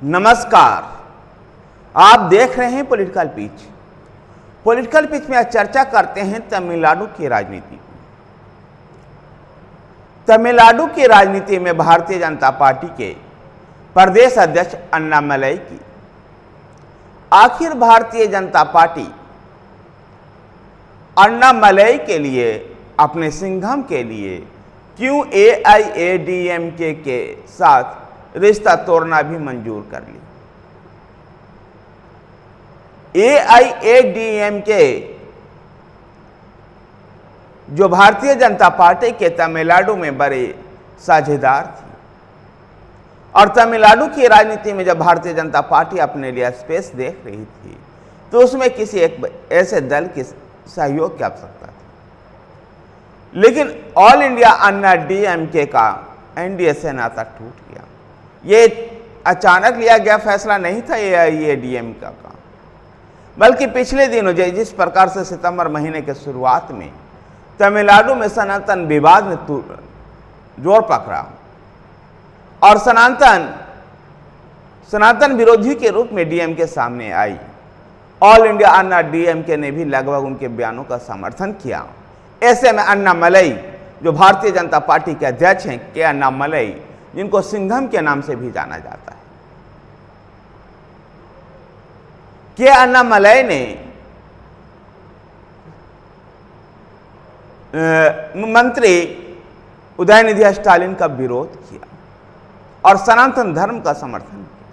नमस्कार, आप देख रहे हैं पॉलिटिकल पिच। पॉलिटिकल पिच में आज चर्चा करते हैं तमिलनाडु की राजनीति। तमिलनाडु की राजनीति में भारतीय जनता पार्टी के प्रदेश अध्यक्ष अन्नामलई की आखिर भारतीय जनता पार्टी अन्नामलई के लिए, अपने सिंघम के लिए क्यों एआईएडीएमके के साथ रिश्ता तोड़ना भी मंजूर कर ली। एआईएडीएमके जो भारतीय जनता पार्टी के तमिलनाडु में बड़े साझेदार थी, और तमिलनाडु की राजनीति में जब भारतीय जनता पार्टी अपने लिए स्पेस देख रही थी तो उसमें किसी एक ऐसे दल के सहयोग की आवश्यकता थी। लेकिन ऑल इंडिया अन्ना डीएमके का एनडीए से नाता टूट गया। ये अचानक लिया गया फैसला नहीं था एआईएडीएमके का, बल्कि पिछले दिनों जिस प्रकार से सितंबर महीने के शुरुआत में तमिलनाडु में सनातन विवाद ने जोर पकड़ा और सनातन विरोधी के रूप में डीएमके सामने आई, ऑल इंडिया अन्ना डीएमके ने भी लगभग उनके बयानों का समर्थन किया। ऐसे में अन्नामलई, जो भारतीय जनता पार्टी के अध्यक्ष हैं के अन्नामलई, जिनको सिंघम के नाम से भी जाना जाता है, के अन्नामलई ने मंत्री उदयनिधि स्टालिन का विरोध किया और सनातन धर्म का समर्थन किया।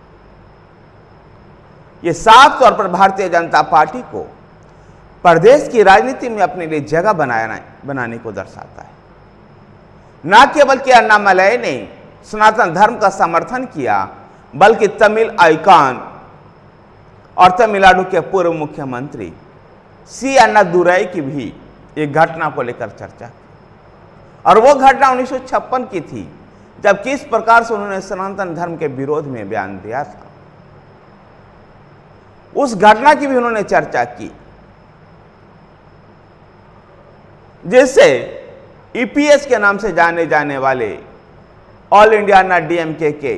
यह साफ तौर पर भारतीय जनता पार्टी को प्रदेश की राजनीति में अपने लिए जगह बनाने को दर्शाता है। न केवल के अन्नामलई ने सनातन धर्म का समर्थन किया, बल्कि तमिल आइकॉन और तमिलनाडु के पूर्व मुख्यमंत्री सी अन्नादुरई की भी एक घटना को लेकर चर्चा की, और वो घटना 1956 की थी, जब किस प्रकार से उन्होंने सनातन धर्म के विरोध में बयान दिया था। उस घटना की भी उन्होंने चर्चा की, जिससे ईपीएस के नाम से जाने जाने वाले ऑल इंडिया अन्ना डीएमके के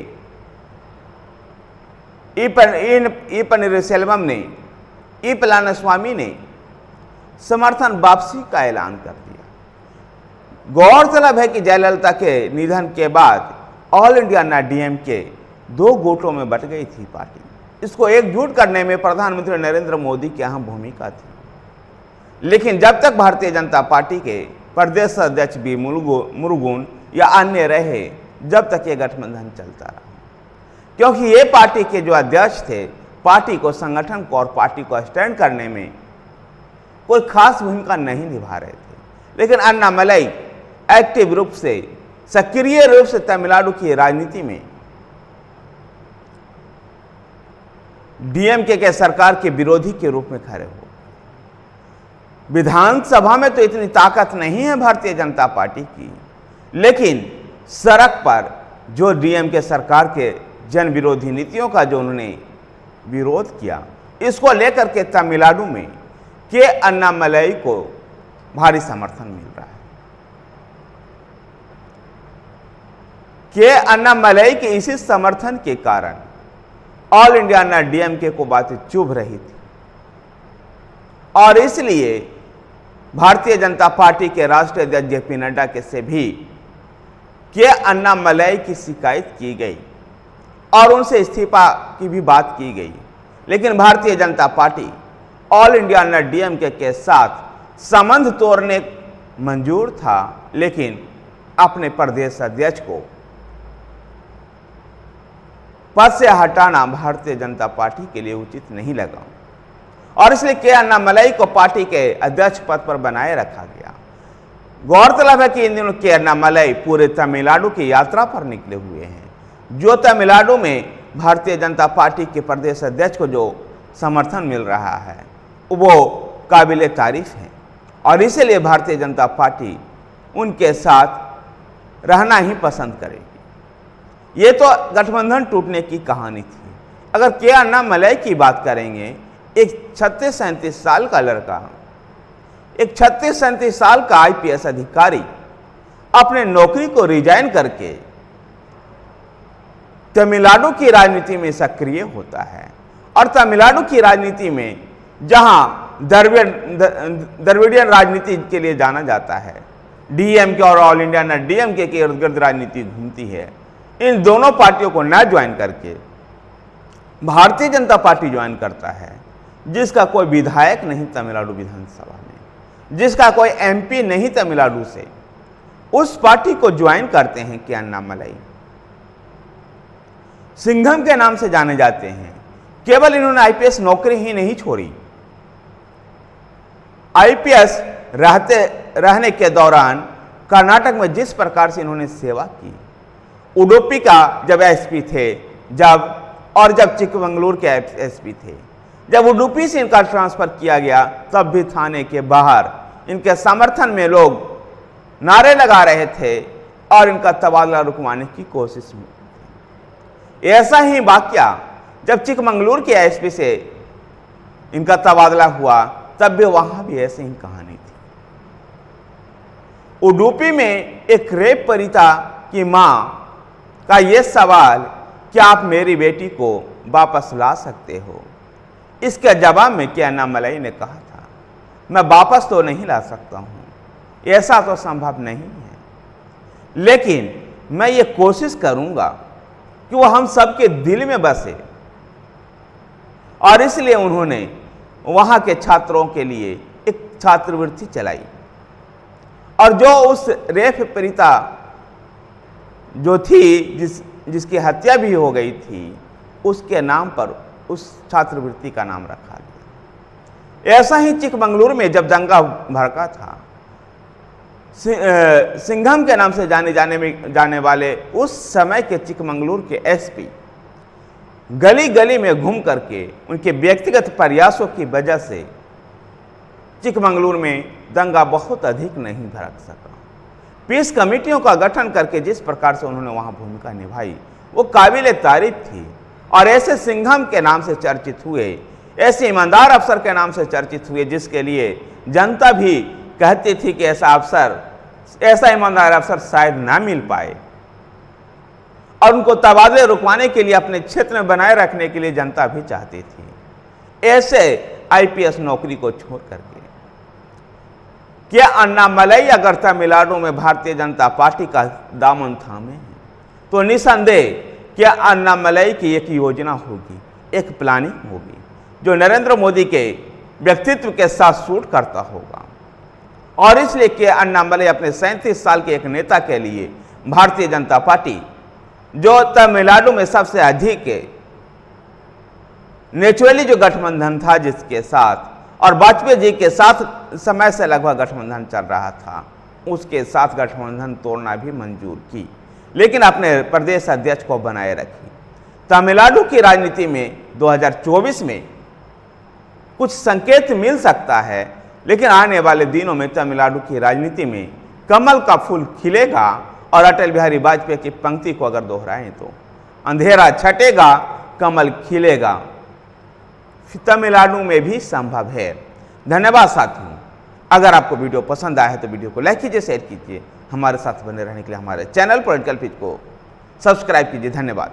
ई पनीरसेल्वम ने, ई पलानीस्वामी ने समर्थन वापसी का ऐलान कर दिया। गौरतलब है कि जयललिता के निधन के बाद ऑल इंडिया अन्ना डीएमके दो गुटों में बट गई थी पार्टी। इसको एकजुट करने में प्रधानमंत्री नरेंद्र मोदी की अहम भूमिका थी। लेकिन जब तक भारतीय जनता पार्टी के प्रदेश अध्यक्ष बी मुरुगन या अन्य रहे, जब तक ये गठबंधन चलता रहा, क्योंकि ये पार्टी के जो अध्यक्ष थे, पार्टी को, संगठन को और पार्टी को स्टैंड करने में कोई खास भूमिका नहीं निभा रहे थे। लेकिन अन्नामलई एक्टिव रूप से, सक्रिय रूप से तमिलनाडु की राजनीति में डीएमके के सरकार के विरोधी के रूप में खड़े हो। विधानसभा में तो इतनी ताकत नहीं है भारतीय जनता पार्टी की, लेकिन सड़क पर जो डीएमके सरकार के जन विरोधी नीतियों का जो उन्होंने विरोध किया, इसको लेकर के तमिलनाडु में के अन्नामलई को भारी समर्थन मिल रहा है। के अन्नामलई के इसी समर्थन के कारण ऑल इंडिया अन्ना डीएमके को बातें चुभ रही थी, और इसलिए भारतीय जनता पार्टी के राष्ट्रीय अध्यक्ष जेपी नड्डा के से भी के अन्नामलई की शिकायत की गई और उनसे इस्तीफा की भी बात की गई। लेकिन Bharatiya Janata party all India अन्ना डीएमके के साथ संबंध तोड़ने मंजूर था, लेकिन अपने प्रदेश अध्यक्ष को पद से हटाना भारतीय जनता पार्टी के लिए उचित नहीं लगा, और इसलिए के अन्नामलई को पार्टी के अध्यक्ष पद पर बनाए रखा गया। गौरतलब है कि इन दिनों के अन्नामलई पूरे तमिलनाडु की यात्रा पर निकले हुए हैं। जो तमिलनाडु में भारतीय जनता पार्टी के प्रदेश अध्यक्ष को जो समर्थन मिल रहा है, वो काबिले तारीफ है, और इसलिए भारतीय जनता पार्टी उनके साथ रहना ही पसंद करेगी। ये तो गठबंधन टूटने की कहानी थी। अगर के अन्नामलई की बात करेंगे, एक 36-37 साल का लड़का, एक 36-37 साल का आईपीएस अधिकारी अपने नौकरी को रिजाइन करके तमिलनाडु की राजनीति में सक्रिय होता है। और तमिलनाडु की राजनीति में जहां द्रविडियन राजनीति के लिए जाना जाता है, डीएमके और ऑल इंडिया ना डीएमके के इर्द गिर्द राजनीति घूमती है, इन दोनों पार्टियों को न ज्वाइन करके भारतीय जनता पार्टी ज्वाइन करता है, जिसका कोई विधायक नहीं तमिलनाडु विधानसभा में, जिसका कोई एमपी नहीं तमिलनाडु से, उस पार्टी को ज्वाइन करते हैं कि अन्नामलाई। सिंघम के नाम से जाने जाते हैं। केवल इन्होंने आईपीएस नौकरी ही नहीं छोड़ी, आईपीएस रहने के दौरान कर्नाटक में जिस प्रकार से इन्होंने सेवा की, उडुपी का जब एसपी थे, जब चिकमंगलुरु के एसपी थे, जब उडुपी से इनका ट्रांसफर किया गया, तब भी थाने के बाहर इनके समर्थन में लोग नारे लगा रहे थे और इनका तबादला रुकवाने की कोशिश में। ऐसा ही वाकया जब चिकमंगलुरु के एसपी से इनका तबादला हुआ, तब भी वहां भी ऐसी ही कहानी थी। उडुपी में एक रेप पीड़िता की मां का यह सवाल कि आप मेरी बेटी को वापस ला सकते हो, इसके जवाब में क्या अन्नामलाई ने कहा था, मैं वापस तो नहीं ला सकता हूं, ऐसा तो संभव नहीं है, लेकिन मैं ये कोशिश करूंगा कि वो हम सबके दिल में बसे। और इसलिए उन्होंने वहां के छात्रों के लिए एक छात्रवृत्ति चलाई और जो उस रेप पीड़िता जो थी, जिसकी हत्या भी हो गई थी, उसके नाम पर उस छात्रवृत्ति का नाम रखा गया। ऐसा ही चिकमंगलुरु में जब दंगा भड़का था, सिंघम के नाम से जाने वाले उस समय के चिकमंगलुरु के एसपी गली गली में घूम करके उनके व्यक्तिगत प्रयासों की वजह से चिकमंगलुरु में दंगा बहुत अधिक नहीं भड़क सका। पीस कमेटियों का गठन करके जिस प्रकार से उन्होंने वहां भूमिका निभाई, वो काबिले तारीफ थी। और ऐसे सिंघम के नाम से चर्चित हुए, ऐसे ईमानदार अफसर के नाम से चर्चित हुए, जिसके लिए जनता भी कहती थी कि ऐसा ईमानदार अफसर शायद ना मिल पाए। और उनको तबादले रुकवाने के लिए अपने क्षेत्र में बनाए रखने के लिए जनता भी चाहती थी। ऐसे आईपीएस नौकरी को छोड़ करके क्या अन्नामलाई अगर तमिलनाडु में भारतीय जनता पार्टी का दामन थामे हैं, तो निसंदेह क्या अन्नामलाई की एक योजना होगी, एक प्लानिंग होगी, जो नरेंद्र मोदी के व्यक्तित्व के साथ सूट करता होगा। और इसलिए कि अन्नामलाई अपने 37 साल के एक नेता के लिए भारतीय जनता पार्टी, जो तमिलनाडु में सबसे अधिक नेचुरली जो गठबंधन था जिसके साथ, और वाजपेयी जी के साथ समय से लगभग गठबंधन चल रहा था, उसके साथ गठबंधन तोड़ना भी मंजूर की, लेकिन अपने प्रदेश अध्यक्ष को बनाए रखी। तमिलनाडु की राजनीति में 2024 में कुछ संकेत मिल सकता है, लेकिन आने वाले दिनों में तमिलनाडु की राजनीति में कमल का फूल खिलेगा। और अटल बिहारी वाजपेयी की पंक्ति को अगर दोहराएं तो अंधेरा छटेगा, कमल खिलेगा, तमिलनाडु में भी संभव है। धन्यवाद साथियों। अगर आपको वीडियो पसंद आया है तो वीडियो को लाइक कीजिए, शेयर कीजिए। हमारे साथ बने रहने के लिए हमारे चैनल पॉलिटिकल पिच को सब्सक्राइब कीजिए। धन्यवाद।